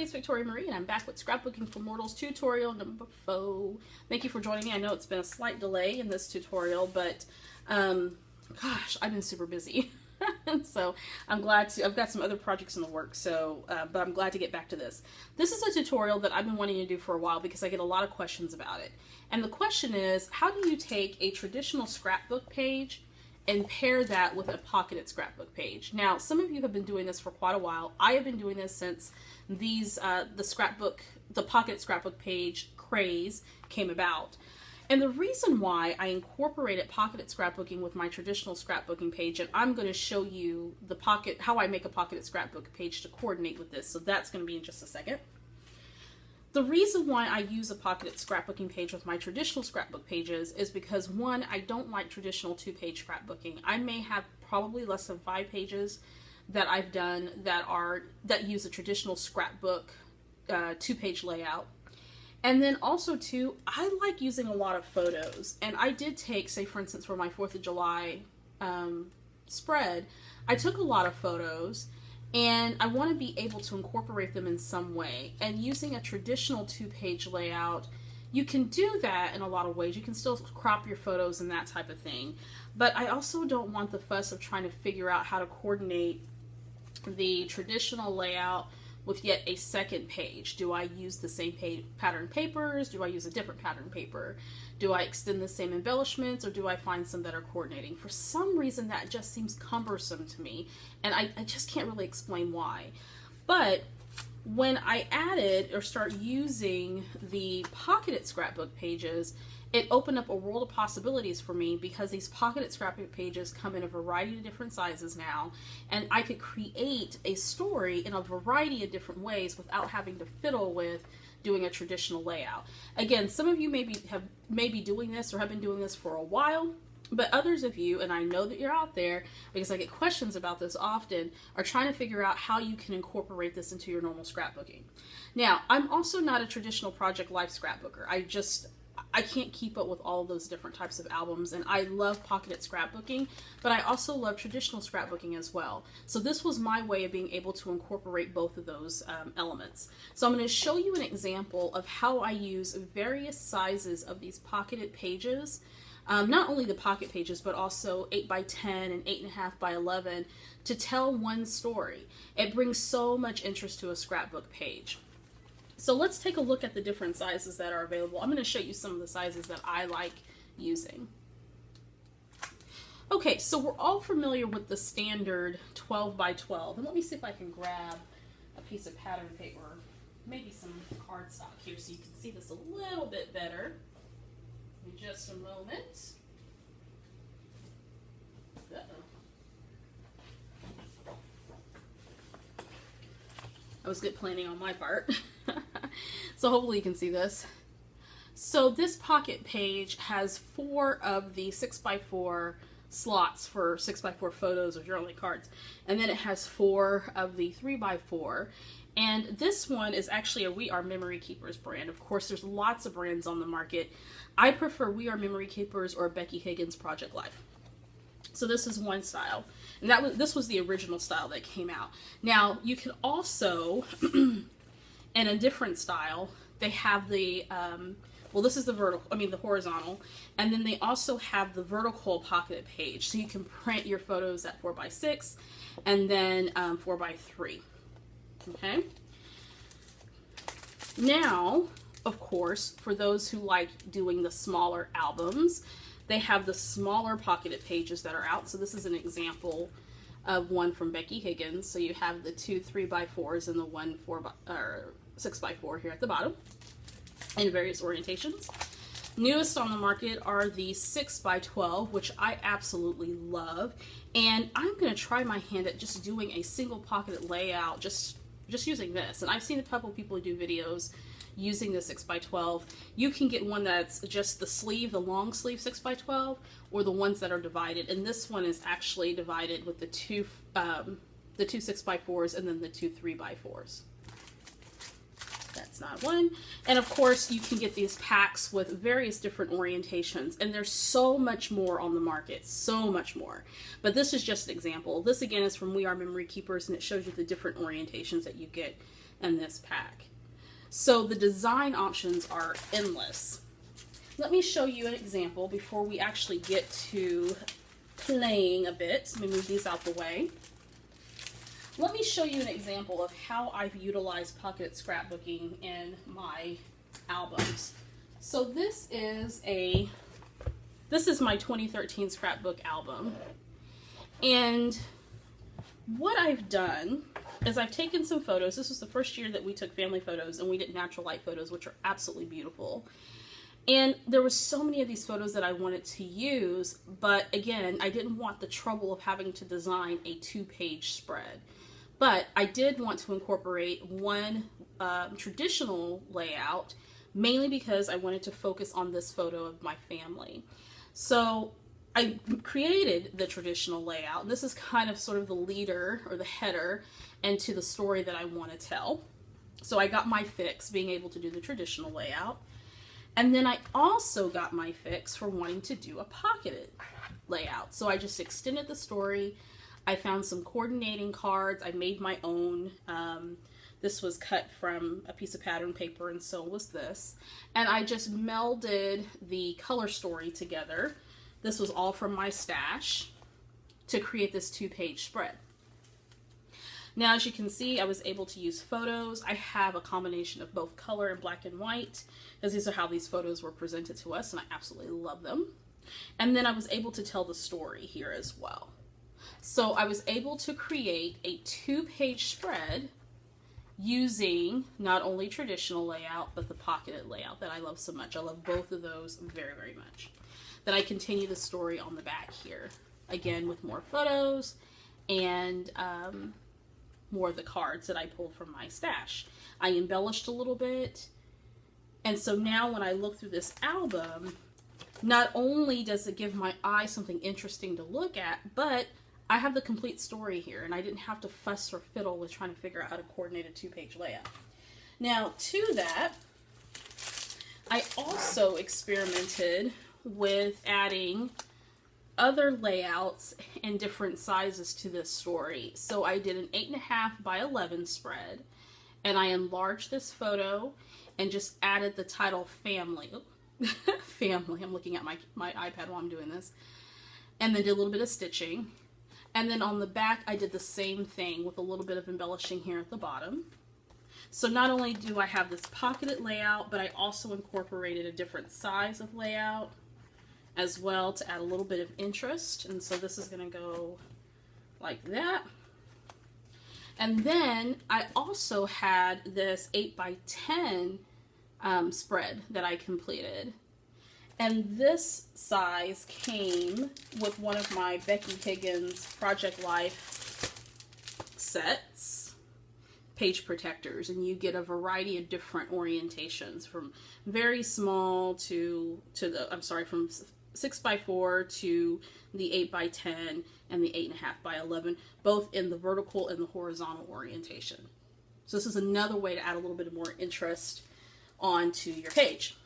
it's Victoria Marie, and I'm back with Scrapbooking for Mortals tutorial number 4. Thank you for joining me. I know it's been a slight delay in this tutorial, but gosh, I've been super busy. So I'm glad to, I've got some other projects in the works, so, but I'm glad to get back to this. This is a tutorial that I've been wanting to do for a while because I get a lot of questions about it. And the question is, how do you take a traditional scrapbook page and pair that with a pocketed scrapbook page? Now, some of you have been doing this for quite a while. I have been doing this since these, the pocketed scrapbook page craze came about. And the reason why I incorporated pocketed scrapbooking with my traditional scrapbooking page, and I'm going to show you how I make a pocketed scrapbook page to coordinate with this, so that's going to be in just a second. The reason why I use a pocketed scrapbooking page with my traditional scrapbook pages is because, one, I don't like traditional 2-page scrapbooking. I may have probably less than 5 pages that I've done that use a traditional scrapbook 2-page layout. And then also, too, I like using a lot of photos. And I did take, say, for instance, for my 4th of July spread, I took a lot of photos, and I want to be able to incorporate them in some way. And using a traditional 2-page layout, you can do that in a lot of ways. You can still crop your photos and that type of thing. But I also don't want the fuss of trying to figure out how to coordinate the traditional layout with yet a second page. Do I use the same pattern papers? Do I use a different pattern paper? Do I extend the same embellishments, or do I find some that are coordinating? For some reason, that just seems cumbersome to me, and I just can't really explain why. But when I added or start using the pocketed scrapbook pages, it opened up a world of possibilities for me, because these pocketed scrapbook pages come in a variety of different sizes now, and I could create a story in a variety of different ways without having to fiddle with doing a traditional layout. Again, some of you may be doing this or have been doing this for a while, but others of you, and I know that you're out there because I get questions about this often, are trying to figure out how you can incorporate this into your normal scrapbooking. Now, I'm also not a traditional Project Life scrapbooker. I can't keep up with all of those different types of albums, and I love pocketed scrapbooking, but I also love traditional scrapbooking as well. So this was my way of being able to incorporate both of those elements. So I'm going to show you an example of how I use various sizes of these pocketed pages, not only the pocket pages, but also 8x10 and 8.5 by 11 to tell one story. It brings so much interest to a scrapbook page. So let's take a look at the different sizes that are available. I'm going to show you some of the sizes that I like using. Okay, so we're all familiar with the standard 12 by 12. And let me see if I can grab a piece of pattern paper, maybe some cardstock here so you can see this a little bit better in just a moment. That was good planning on my part. So hopefully you can see this. So this pocket page has 4 of the 6x4 slots for 6x4 photos or journaling cards. And then it has 4 of the 3x4. And this one is actually a We Are Memory Keepers brand. Of course, there's lots of brands on the market. I prefer We Are Memory Keepers or Becky Higgins Project Life. So this is one style, and this was the original style that came out. Now you can also, in a different style, they have the well, this is the the horizontal, and then they also have the vertical pocketed page, so you can print your photos at 4x6 and then 4x3. Okay. Now, of course, for those who like doing the smaller albums, they have the smaller pocketed pages that are out. So this is an example of one from Becky Higgins. So you have the 2 3x4s and the 1 6x4 here at the bottom in various orientations. Newest on the market are the 6x12, which I absolutely love. And I'm going to try my hand at just doing a single pocketed layout, just using this. And I've seen a couple people do videos using the 6x12. You can get one that's just the sleeve, the long sleeve 6x12, or the ones that are divided. And this one is actually divided with the two 6x4s and then the 2 3x4s. That's not one. And of course, you can get these packs with various different orientations, and there's so much more on the market, so much more. But this is just an example. This again is from We Are Memory Keepers, and it shows you the different orientations that you get and this pack. So the design options are endless. Let me show you an example before we actually get to playing a bit. Let me move these out the way. Let me show you an example of how I've utilized pocketed scrapbooking in my albums. So this is my 2013 scrapbook album. And what I've done is I've taken some photos. This was the first year that we took family photos, and we did natural light photos, which are absolutely beautiful. And there were so many of these photos that I wanted to use, but again, I didn't want the trouble of having to design a 2-page spread. But I did want to incorporate one traditional layout, mainly because I wanted to focus on this photo of my family. So I created the traditional layout, and this is kind of sort of the leader or the header into the story that I want to tell. So I got my fix being able to do the traditional layout. And then I also got my fix for wanting to do a pocketed layout. So I just extended the story. I found some coordinating cards. I made my own. This was cut from a piece of pattern paper, and so was this. And I just melded the color story together. This was all from my stash to create this 2-page spread. Now, as you can see, I was able to use photos. I have a combination of both color and black and white, because these are how these photos were presented to us, and I absolutely love them. And then I was able to tell the story here as well. So I was able to create a 2-page spread using not only traditional layout, but the pocketed layout that I love so much. I love both of those very, very much. Then I continue the story on the back here, again with more photos and more of the cards that I pulled from my stash. I embellished a little bit, and so now when I look through this album, not only does it give my eye something interesting to look at, but I have the complete story here, and I didn't have to fuss or fiddle with trying to figure out how to coordinate a 2-page layout. Now, to that, I also experimented with adding other layouts and different sizes to this story. So I did an 8.5 by 11 spread, and I enlarged this photo and just added the title family. Family. I'm looking at my iPad while I'm doing this. And then did a little bit of stitching. And then on the back, I did the same thing with a little bit of embellishing here at the bottom. So not only do I have this pocketed layout, but I also incorporated a different size of layout as well to add a little bit of interest. And so this is going to go like that. And then I also had this 8 by 10 spread that I completed. And this size came with one of my Becky Higgins Project Life sets, page protectors, and you get a variety of different orientations from very small to the, I'm sorry, from 6 by 4 to the 8 by 10 and the 8.5 by 11, both in the vertical and the horizontal orientation. So this is another way to add a little bit more interest onto your page.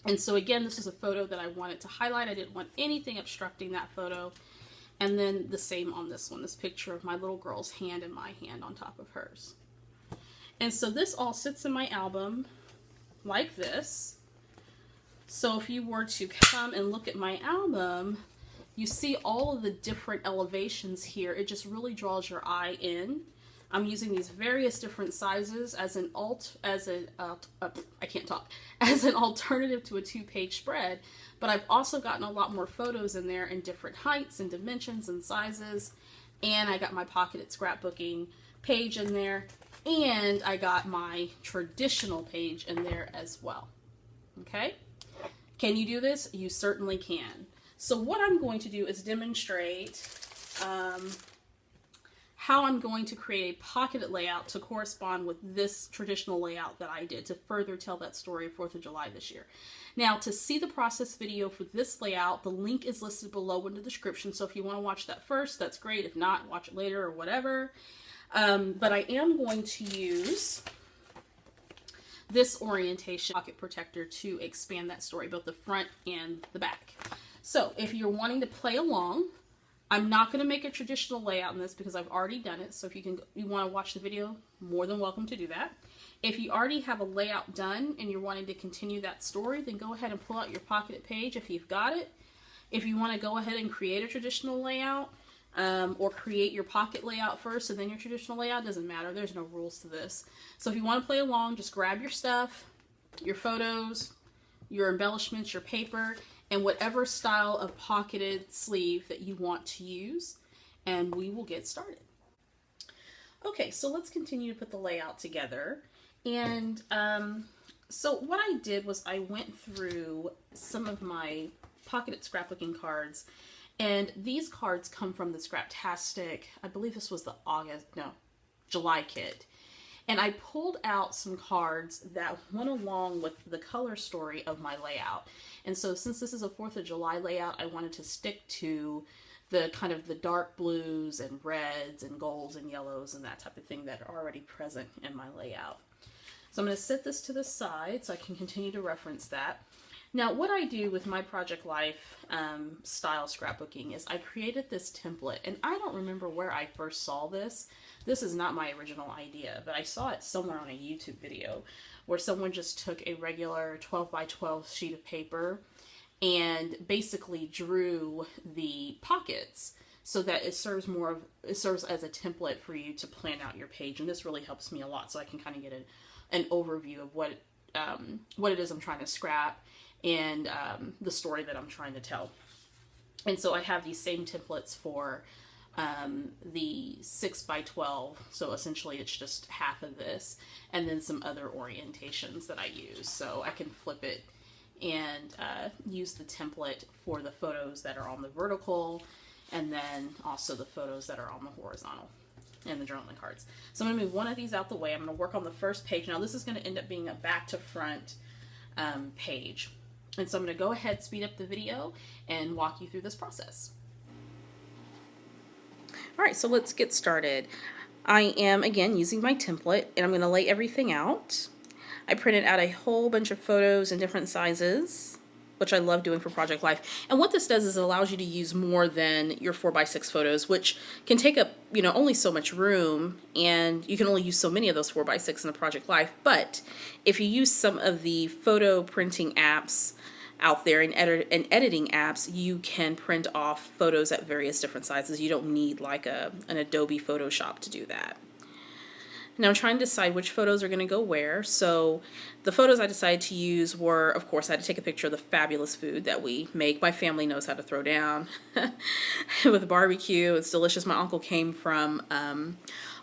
And so again, this is a photo that I wanted to highlight. I didn't want anything obstructing that photo. And then the same on this one, this picture of my little girl's hand and my hand on top of hers. And so this all sits in my album like this. So if you were to come and look at my album, you see all of the different elevations here. It just really draws your eye in. I'm using these various different sizes as an alternative to a 2-page spread, but I've also gotten a lot more photos in there in different heights and dimensions and sizes, and I got my pocketed scrapbooking page in there, and I got my traditional page in there as well. Okay? Can you do this? You certainly can. So what I'm going to do is demonstrate how I'm going to create a pocketed layout to correspond with this traditional layout that I did to further tell that story of 4th of July this year. Now, to see the process video for this layout, the link is listed below in the description, so if you want to watch that first, that's great. If not, watch it later or whatever. But I am going to use this orientation pocket protector to expand that story, both the front and the back. So if you're wanting to play along, I'm not going to make a traditional layout in this because I've already done it. So if you want to watch the video, more than welcome to do that. If you already have a layout done and you're wanting to continue that story, then go ahead and pull out your pocketed page if you've got it. If you want to go ahead and create a traditional layout, or create your pocket layout first and then your traditional layout, doesn't matter. There's no rules to this. So if you want to play along, just grab your stuff, your photos, your embellishments, your paper, and whatever style of pocketed sleeve that you want to use, and we will get started. Okay, so let's continue to put the layout together. And so what I did was I went through some of my pocketed scrapbooking cards, and these cards come from the Scraptastic, I believe this was the July kit. And I pulled out some cards that went along with the color story of my layout. And so since this is a 4th of July layout, I wanted to stick to the kind of the dark blues and reds and golds and yellows and that type of thing that are already present in my layout. So I'm going to set this to the side so I can continue to reference that. Now, what I do with my Project Life style scrapbooking is I created this template, and I don't remember where I first saw this. This is not my original idea, but I saw it somewhere on a YouTube video where someone just took a regular 12 by 12 sheet of paper and basically drew the pockets so that it serves as a template for you to plan out your page. And this really helps me a lot, so I can kind of get an overview of what it is I'm trying to scrap and the story that I'm trying to tell. And so I have these same templates for the 6 by 12, so essentially it's just half of this, and then some other orientations that I use. So I can flip it and use the template for the photos that are on the vertical, and then also the photos that are on the horizontal, and the journaling cards. So I'm going to move one of these out the way. I'm going to work on the first page. Now this is going to end up being a back to front page. And so I'm going to go ahead, speed up the video, and walk you through this process. All right, so let's get started. I am, again, using my template, and I'm going to lay everything out. I printed out a whole bunch of photos in different sizes, which I love doing for Project Life. And what this does is it allows you to use more than your 4x6 photos, which can take up, only so much room, and you can only use so many of those 4x6 in the Project Life. But if you use some of the photo printing apps out there and editing apps, you can print off photos at various different sizes. You don't need like an Adobe Photoshop to do that. Now I'm trying to decide which photos are going to go where. So the photos I decided to use were, of course, I had to take a picture of the fabulous food that we make. My family knows how to throw down with barbecue. It's delicious. My uncle came from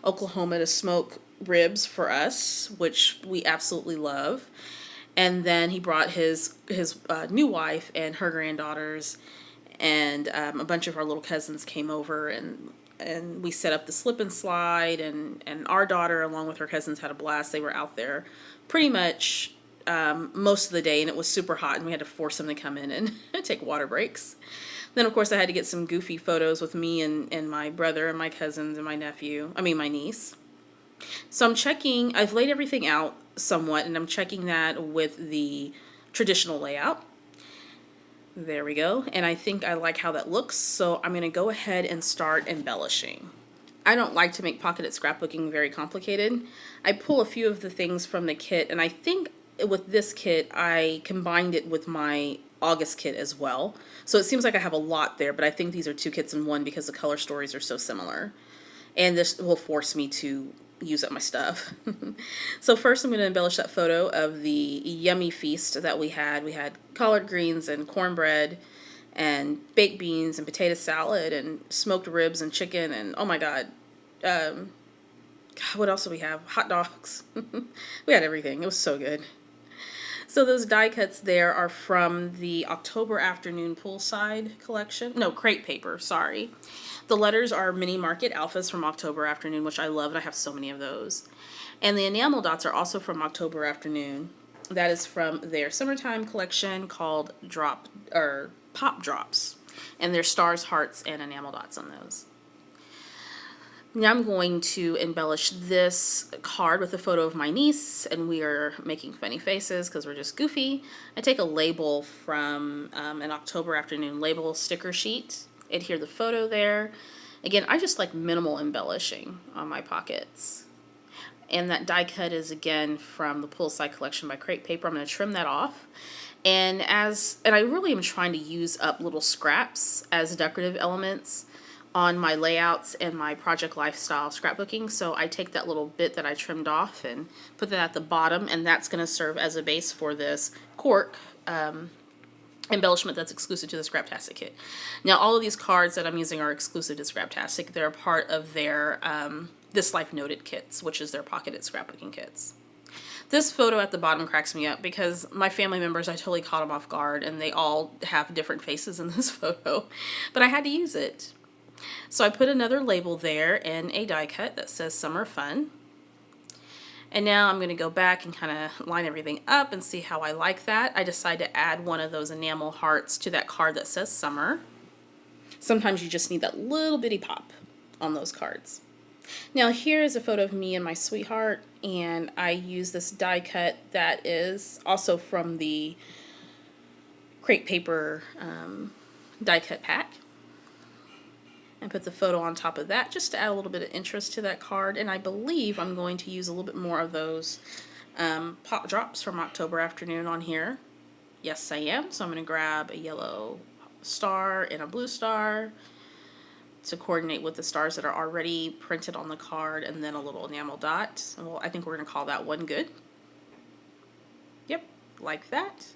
Oklahoma to smoke ribs for us, which we absolutely love. And then he brought his new wife and her granddaughters, and a bunch of our little cousins came over, and we set up the slip and slide, and our daughter, along with her cousins, had a blast. They were out there pretty much most of the day, and it was super hot, and we had to force them to come in and take water breaks. Then, of course, I had to get some goofy photos with me and my brother and my cousins and my niece. So I'm checking, I've laid everything out somewhat, and I'm checking that with the traditional layout. There we go. And I think I like how that looks, so I'm going to go ahead and start embellishing. I don't like to make pocketed scrapbooking very complicated. I pull a few of the things from the kit, and I think with this kit I combined it with my August kit as well. So it seems like I have a lot there, but I think these are 2 kits in one because the color stories are so similar. And this will force me to use up my stuff. So first I'm going to embellish that photo of the yummy feast that we had. We had collard greens and cornbread and baked beans and potato salad and smoked ribs and chicken and, oh my God, what else do we have? Hot dogs. We had everything. It was so good. So those die cuts there are from the October Afternoon Poolside collection. No, crate paper, sorry. The letters are Mini Market Alphas from October Afternoon, which I love, and I have so many of those. And the enamel dots are also from October Afternoon. That is from their summertime collection called Pop Drops. And there's stars, hearts, and enamel dots on those. Now I'm going to embellish this card with a photo of my niece, and we are making funny faces because we're just goofy. I take a label from an October Afternoon label sticker sheet, adhere the photo there. Again, I just like minimal embellishing on my pockets. And that die cut is again from the Poolside Collection by Crepe Paper. I'm going to trim that off. And I really am trying to use up little scraps as decorative elements on my layouts and my Project Lifestyle scrapbooking. So I take that little bit that I trimmed off and put that at the bottom, and that's going to serve as a base for this cork embellishment that's exclusive to the Scraptastic kit. Now, all of these cards that I'm using are exclusive to Scraptastic. They're a part of their This Life Noted kits, which is their pocketed scrapbooking kits. This photo at the bottom cracks me up because my family members, I totally caught them off guard, and they all have different faces in this photo, but I had to use it. So I put another label there in a die cut that says Summer Fun. And now I'm going to go back and kind of line everything up and see how I like that. I decided to add one of those enamel hearts to that card that says Summer. Sometimes you just need that little bitty pop on those cards. Now here is a photo of me and my sweetheart, and I use this die cut that is also from the Crepe Paper die cut pack. And put the photo on top of that just to add a little bit of interest to that card. And I believe I'm going to use a little bit more of those pop drops from October Afternoon on here. Yes, I am. So I'm going to grab a yellow star and a blue star to coordinate with the stars that are already printed on the card, and then a little enamel dot. Well, I think we're going to call that one good. Yep, like that.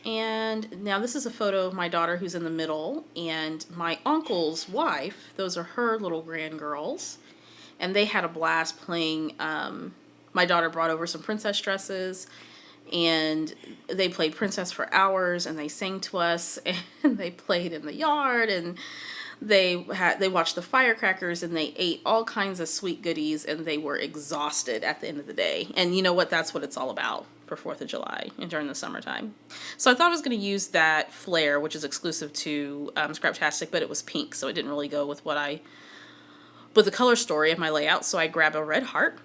And now this is a photo of my daughter who's in the middle, and my uncle's wife. Those are her little grandgirls, and they had a blast playing. My daughter brought over some princess dresses, and they played princess for hours, and they sang to us, and they played in the yard, and they watched the firecrackers, and they ate all kinds of sweet goodies, and they were exhausted at the end of the day. And you know what? That's what it's all about for 4th of July and during the summertime. So I thought I was going to use that flare, which is exclusive to Scraptastic, but it was pink, so it didn't really go with the color story of my layout. So I grabbed a red heart.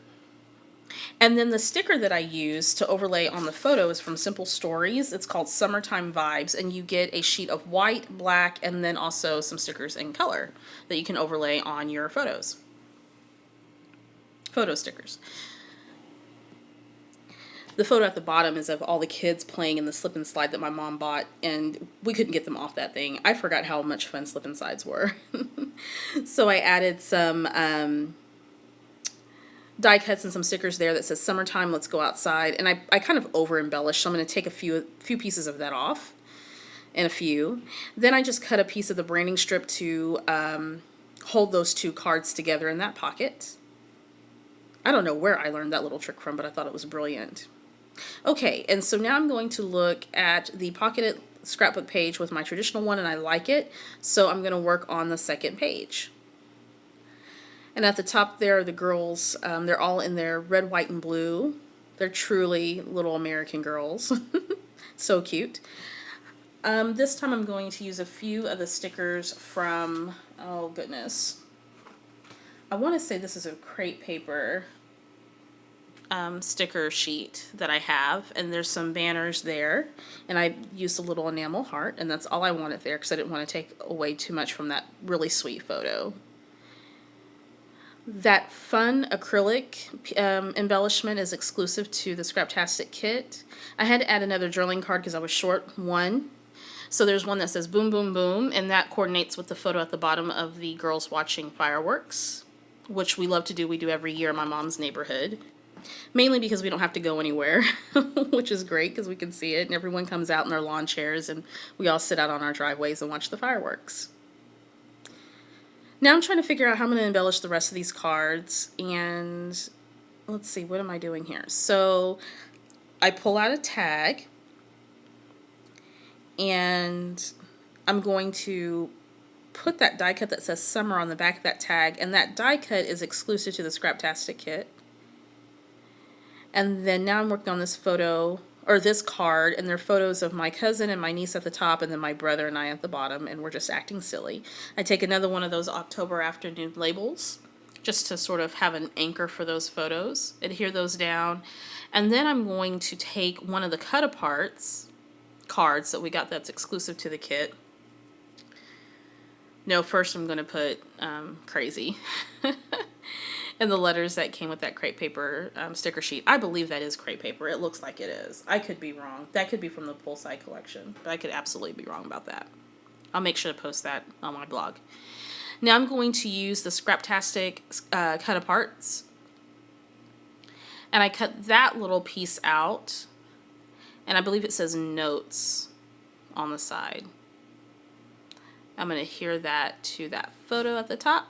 And then the sticker that I use to overlay on the photo is from Simple Stories. It's called Summertime Vibes, and you get a sheet of white, black, and then also some stickers in color that you can overlay on your photos. Photo stickers. The photo at the bottom is of all the kids playing in the slip and slide that my mom bought, and we couldn't get them off that thing. I forgot how much fun slip and slides were. So I added some die cuts and some stickers there that says Summertime, Let's Go Outside. And I kind of over embellished, so I'm going to take a few pieces of that off, and a few. Then I just cut a piece of the branding strip to hold those two cards together in that pocket. I don't know where I learned that little trick from, but I thought it was brilliant. Okay, and so now I'm going to look at the pocketed scrapbook page with my traditional one, and I like it, so I'm going to work on the second page. And at the top there are the girls. They're all in their red, white, and blue. They're truly little American girls. So cute. This time I'm going to use a few of the stickers from, oh goodness, I want to say this is a Crepe Paper sticker sheet that I have, and there's some banners there, and I used a little enamel heart, and that's all I wanted there because I didn't want to take away too much from that really sweet photo. That fun acrylic embellishment is exclusive to the Scraptastic kit. I had to add another journaling card because I was short one. So there's one that says Boom Boom Boom, and that coordinates with the photo at the bottom of the girls watching fireworks, which we love to do. We do every year in my mom's neighborhood. Mainly because we don't have to go anywhere, which is great because we can see it, and everyone comes out in their lawn chairs, and we all sit out on our driveways and watch the fireworks. Now I'm trying to figure out how I'm going to embellish the rest of these cards, and let's see, what am I doing here? So I pull out a tag, and I'm going to put that die cut that says Summer on the back of that tag, and that die cut is exclusive to the Scraptastic kit. And then now I'm working on this photo, or this card, and there are photos of my cousin and my niece at the top, and then my brother and I at the bottom, and we're just acting silly. I take another one of those October Afternoon labels, just to sort of have an anchor for those photos, adhere those down, and then I'm going to take one of the cut-aparts cards that we got that's exclusive to the kit, No, first I'm going to put crazy. And the letters that came with that crepe paper sticker sheet. I believe that is crepe paper. It looks like it is. I could be wrong. That could be from the Poolside collection, but I could absolutely be wrong about that. I'll make sure to post that on my blog. Now I'm going to use the Scraptastic cut aparts. And I cut that little piece out. And I believe it says notes on the side. I'm going to adhere that to that photo at the top.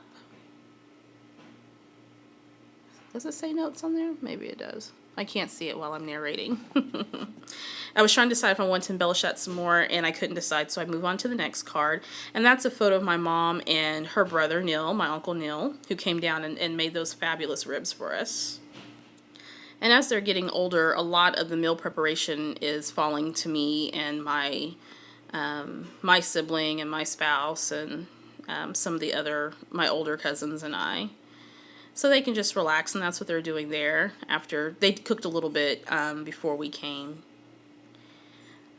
Does it say notes on there? Maybe it does. I can't see it while I'm narrating. I was trying to decide if I wanted to embellish that some more, and I couldn't decide, so I move on to the next card. And that's a photo of my mom and her brother, Neil, my Uncle Neil, who came down and made those fabulous ribs for us. And as they're getting older, a lot of the meal preparation is falling to me and my sibling and my spouse and some of the other, my older cousins and I. So they can just relax, and that's what they're doing there after they cooked a little bit before we came.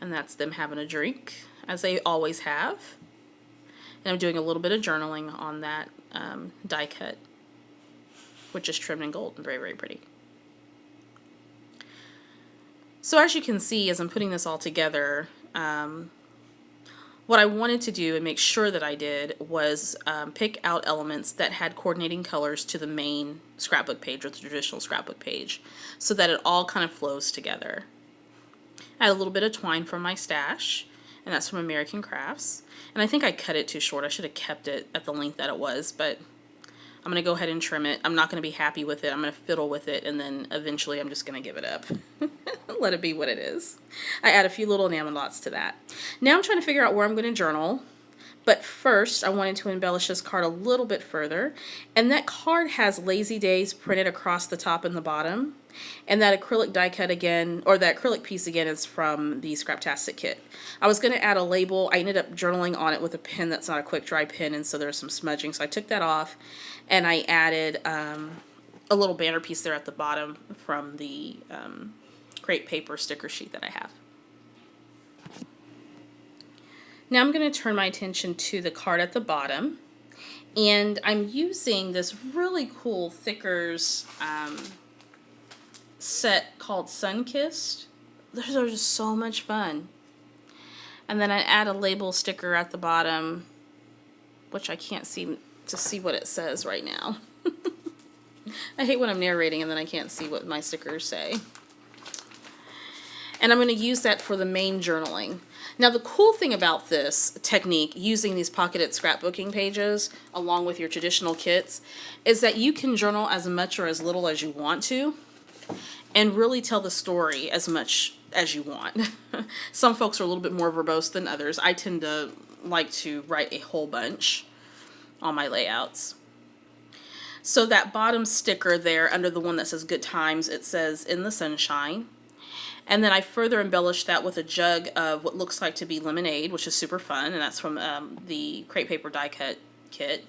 And that's them having a drink, as they always have. And I'm doing a little bit of journaling on that die cut, which is trimmed in gold and very, very pretty. So as you can see, as I'm putting this all together, what I wanted to do and make sure that I did was pick out elements that had coordinating colors to the main scrapbook page or the traditional scrapbook page so that it all kind of flows together. I had a little bit of twine from my stash, and that's from American Crafts. And I think I cut it too short. I should have kept it at the length that it was, but I'm going to go ahead and trim it. I'm not going to be happy with it. I'm going to fiddle with it, and then eventually I'm just going to give it up. Let it be what it is. I add a few little enamel dots to that. Now I'm trying to figure out where I'm going to journal. But first, I wanted to embellish this card a little bit further. And that card has Lazy Days printed across the top and the bottom. And that acrylic die cut again, or that acrylic piece again, is from the Scraptastic kit. I was going to add a label. I ended up journaling on it with a pen that's not a quick dry pen, and so there's some smudging. So I took that off, and I added a little banner piece there at the bottom from the crepe paper sticker sheet that I have. Now I'm going to turn my attention to the card at the bottom, and I'm using this really cool Thickers set called Sunkissed. Those are just so much fun. And then I add a label sticker at the bottom, which I can't seem to see what it says right now. I hate when I'm narrating and then I can't see what my stickers say. And I'm going to use that for the main journaling. Now the cool thing about this technique, using these pocketed scrapbooking pages along with your traditional kits, is that you can journal as much or as little as you want to and really tell the story as much as you want. Some folks are a little bit more verbose than others. I tend to like to write a whole bunch on my layouts. So that bottom sticker there under the one that says Good Times, it says In the Sunshine. And then I further embellished that with a jug of what looks like to be lemonade, which is super fun, and that's from the crepe paper die cut kit.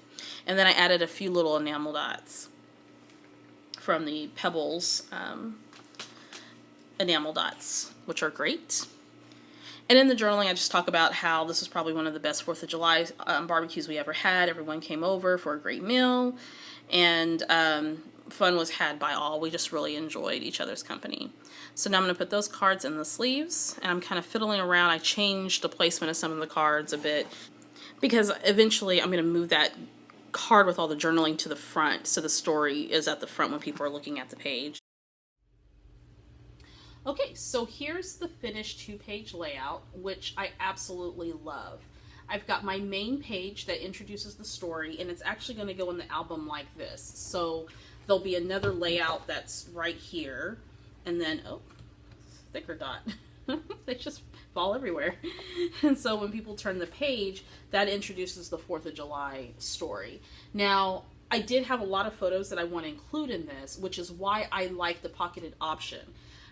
And then I added a few little enamel dots from the Pebbles enamel dots, which are great. And in the journaling, I just talk about how this was probably one of the best 4th of July barbecues we ever had. Everyone came over for a great meal, and fun was had by all. We just really enjoyed each other's company. So now I'm going to put those cards in the sleeves, and I'm kind of fiddling around. I changed the placement of some of the cards a bit because eventually I'm going to move that card with all the journaling to the front so the story is at the front when people are looking at the page. Okay, so here's the finished 2-page layout, which I absolutely love. I've got my main page that introduces the story, and it's actually going to go in the album like this. So there'll be another layout that's right here. And then, oh, thicker dot. They just fall everywhere. And so when people turn the page, that introduces the 4th of July story. Now, I did have a lot of photos that I want to include in this, which is why I like the pocketed option.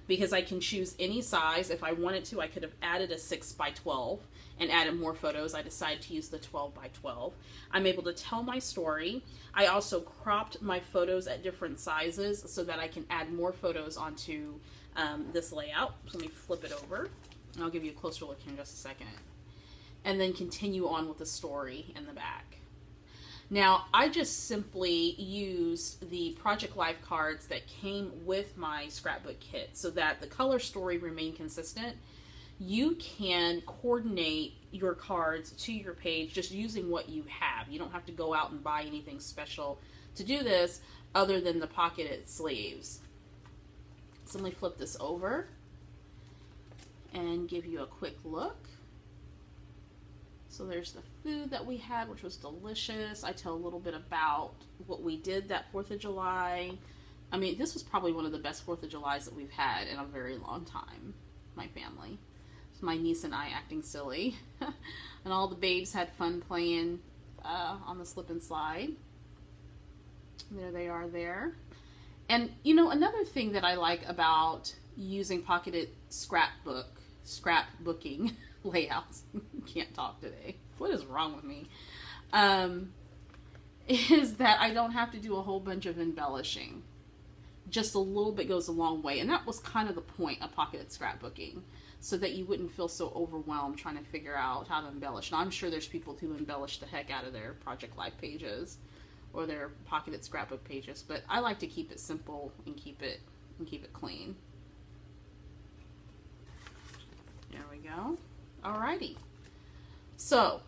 Because I can choose any size. If I wanted to, I could have added a 6x12 and added more photos. I decided to use the 12x12. I'm able to tell my story. I also cropped my photos at different sizes so that I can add more photos onto this layout. So let me flip it over, and I'll give you a closer look here in just a second. And then continue on with the story in the back. Now, I just simply used the Project Life cards that came with my scrapbook kit so that the color story remained consistent. You can coordinate your cards to your page just using what you have. You don't have to go out and buy anything special to do this other than the pocketed sleeves. So let me flip this over and give you a quick look. So there's the food that we had, which was delicious. I tell a little bit about what we did that 4th of July. I mean, this was probably one of the best 4th of Julys that we've had in a very long time, my family. It's my niece and I acting silly. And all the babes had fun playing on the slip and slide. There they are there. And, you know, another thing that I like about using pocketed scrapbooking layouts, can't talk today, what is wrong with me, is that I don't have to do a whole bunch of embellishing. Just a little bit goes a long way, and that was kind of the point of pocketed scrapbooking, so that you wouldn't feel so overwhelmed trying to figure out how to embellish. Now, I'm sure there's people who embellish the heck out of their Project Life pages or their pocketed scrapbook pages, but I like to keep it simple and keep it clean. There we go. Alrighty. So,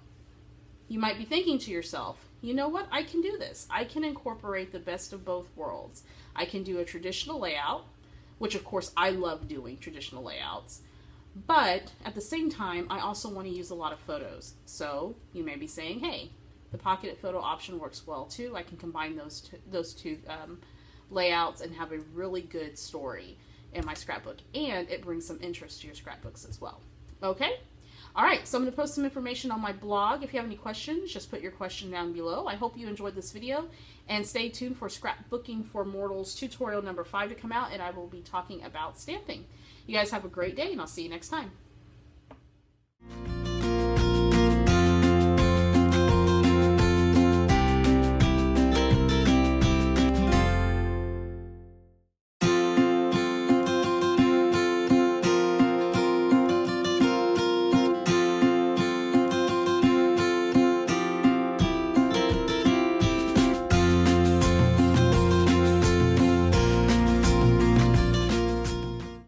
you might be thinking to yourself, you know what, I can do this. I can incorporate the best of both worlds. I can do a traditional layout, which of course I love doing traditional layouts, but at the same time, I also want to use a lot of photos. So, you may be saying, hey, the pocketed photo option works well too. I can combine those two layouts and have a really good story in my scrapbook, and it brings some interest to your scrapbooks as well. Okay? Alright, so I'm going to post some information on my blog. If you have any questions, just put your question down below. I hope you enjoyed this video, and stay tuned for Scrapbooking for Mortals tutorial number 5 to come out, and I will be talking about stamping. You guys have a great day, and I'll see you next time.